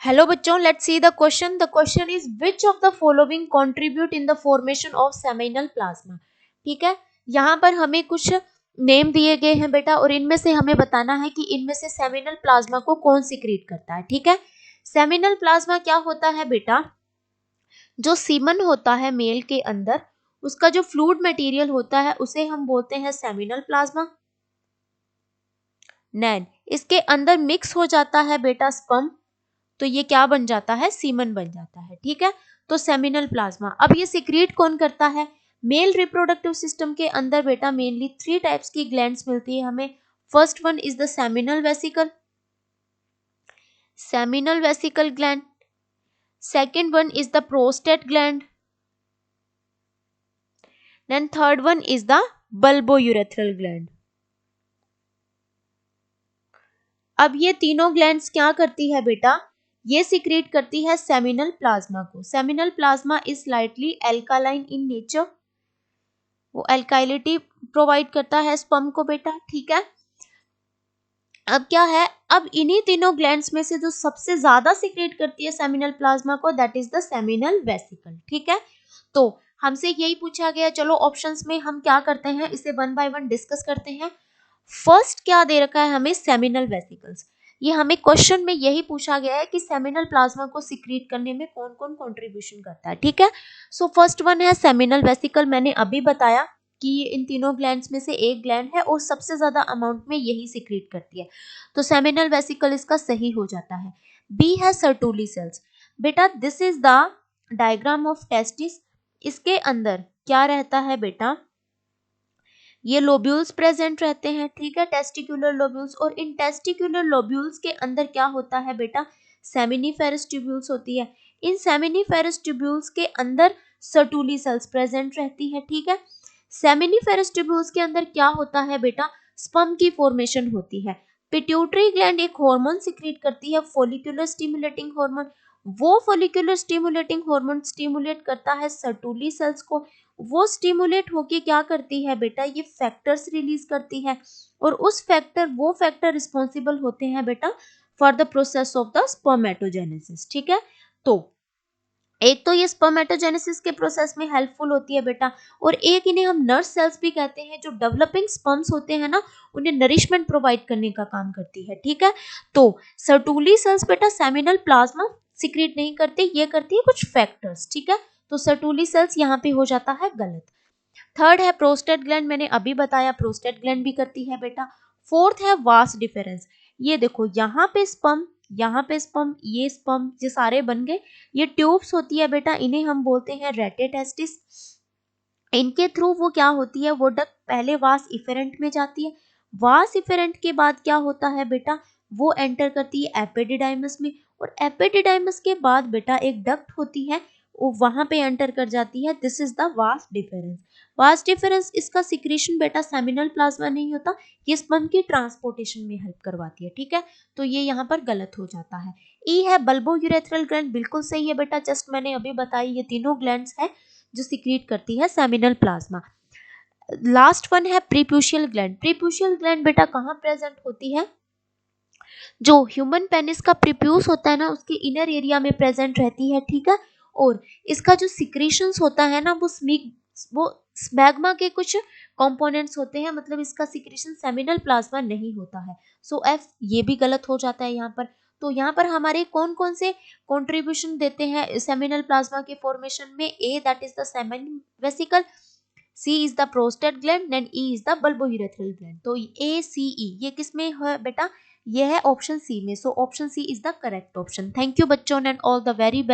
Hello बच्चों, let's see the question. The question is which of the following contribute in the formation of seminal plasma. ठीक है, यहाँ पर हमें कुछ नेम दिए गए हैं बेटा, और इनमें से हमें बताना है कि इनमें से सेमिनल प्लाज्मा को कौन सिक्रीट करता है. ठीक है, सेमिनल प्लाज्मा क्या होता है बेटा? जो सीमन होता है मेल के अंदर, उसका जो फ्लूइड मटेरियल होता है उसे हम बोलते हैं सेमिनल प्लाज्मा. नैन इसके अंदर मिक्स हो जाता है बेटा स्पर्म, तो ये क्या बन जाता है? सीमन बन जाता है. ठीक है, तो सेमिनल प्लाज्मा. अब ये सिक्रीट कौन करता है? मेल रिप्रोडक्टिव सिस्टम के अंदर बेटा मेनली 3 टाइप्स की ग्लैंड्स मिलती है हमें. First one is the seminal vesicle, seminal vesicle gland. Second one is the prostate gland. Then third one is the bulbourethral gland. अब ये तीनों ग्लैंड्स क्या करती है बेटा? ये सिक्रीट करती है सेमिनल प्लाज्मा को. Seminal plasma is slightly alkaline in nature, वो एल्काइलिटी प्रोवाइड करता है स्पर्म को बेटा. ठीक है, अब क्या है, अब इन्हीं तीनों ग्लैंड्स में से जो सबसे ज्यादा सिक्रेट करती है सेमिनल प्लाज्मा को, that is the seminal vesicle. ठीक है, तो हमसे यही पूछा गया. चलो ऑप्शंस में हम क्या करते हैं, इसे वन बाय वन डिस्कस करते हैं. फर्स्ट क्या दे रखा है हमें? Seminal vesicles. ये हमें क्वेश्चन में यही पूछा गया है कि सेमिनल प्लाज्मा को सिक्रीट करने में कौन कौन कंट्रीब्यूशन करता है. ठीक है, सो फर्स्ट वन है सेमिनल वेसिकल. मैंने अभी बताया कि ये इन तीनों ग्लैंड्स में से एक ग्लैंड है और सबसे ज्यादा अमाउंट में यही सिक्रीट करती है, तो सेमिनल वेसिकल इसका सही हो जाता है. बी है सर्टुली सेल्स. बेटा this is the diagram of testis. इसके अंदर क्या रहता है बेटा? ये लोब्यूल्स प्रेजेंट रहते हैं. ठीक है, टेस्टिकुलर लोब्यूल्स. और इन टेस्टिकुलर लोब्यूल्स के अंदर क्या होता है बेटा? सेमिनिफेरस ट्यूब्यूल्स होती है. इन सेमिनिफेरस ट्यूब्यूल्स के अंदर सर्टुली सेल्स प्रेजेंट रहती है. ठीक है, सेमिनिफेरस ट्यूब्यूल्स के अंदर क्या होता है बेटा? स्पर्म की फॉर्मेशन होती है. पिट्यूटरी ग्लैंड एक हार्मोन सिक्रीट करती है, फॉलिकुलर स्टिमुलेटिंग हार्मोन. वो फॉलिकुलर स्टिमुलेटिंग हार्मोन स्टिमुलेट करता है सर्टुली सेल्स को. वो स्टिमुलेट होके क्या करती है बेटा? ये फैक्टर्स रिलीज करती है, और वो फैक्टर रिस्पॉन्सिबल होते हैं बेटा for the process of the spermatogenesis. ठीक है, तो एक तो ये स्पर्मेटोजेनेसिस के प्रोसेस में हेल्पफुल होती है बेटा, और एक इन्हें हम नर्स सेल्स भी कहते हैं. जो डेवलपिंग स्पर्म्स होते हैं ना, उन्हें नरिशमेंट प्रोवाइड करने का काम करती है. ठीक है, तो सर्टुली सेल्स बेटा सेमिनल प्लाज्मा सिक्रीट नहीं करती, ये करती है कुछ फैक्टर्स. ठीक है, तो सर्टुली सेल्स यहाँ पे हो जाता है गलत. थर्ड है प्रोस्टेट ग्लैंड. मैंने अभी बताया प्रोस्टेट ग्लैंड भी करती है बेटा. फोर्थ है वास डिफरेंस. ये देखो यहाँ पे स्पर्म, यहाँ पे स्पर्म, ये स्पर्म, ये सारे बन गए. ये ट्यूब्स होती है बेटा, इन्हें हम बोलते हैं रेटेटेस्टिस. इनके थ्रू वो क्या होती है? वो डक्ट पहले वास इफेरेंट में जाती है. वास इफेरेंट के बाद क्या होता है बेटा? वो एंटर करती है एपिडिडाइमस में, और एपिडिडाइमस के बाद बेटा एक डक्ट होती है, वो वहां पे एंटर कर जाती है. This is the vas deferens. Vas deferens इसका सिक्रीशन बेटा सेमिनल प्लाज्मा नहीं होता, ये स्पर्म की ट्रांसपोर्टेशन में हेल्प करवाती है. ठीक है, तो ये यहाँ पर गलत हो जाता है. ई है बल्बोयूरेथ्रल ग्लैंड. बिल्कुल सही है बेटा, जस्ट मैंने अभी बताई ये तीनों ग्लैंड्स है जो सिक्रीट करती है सेमिनल प्लाज्मा. लास्ट वन है प्रीप्यूशियल ग्लैंड. प्रीप्यूशियल ग्लैंड बेटा कहाँ प्रेजेंट होती है? जो ह्यूमन पेनिस का प्रीप्यूस होता है ना, उसके इनर एरिया में प्रेजेंट रहती है. ठीक है, और इसका जो सिक्रीशंस होता है ना, वो स्मैग्मा के कुछ कंपोनेंट्स होते हैं, मतलब इसका सिक्रीशन सेमिनल प्लाज्मा नहीं होता है. सो एफ ये भी गलत हो जाता है यहाँ पर. तो यहाँ पर हमारे कौन कौन से कंट्रीब्यूशन देते हैं सेमिनल प्लाज्मा के फॉर्मेशन में? A that is the seminal vesicle, C is the prostate gland, then E is the bulbourethral gland. तो ए सी ई ये किस में है बेटा? ये है ऑप्शन सी में. So option C is the correct option. Thank you बच्चों, and all the very best.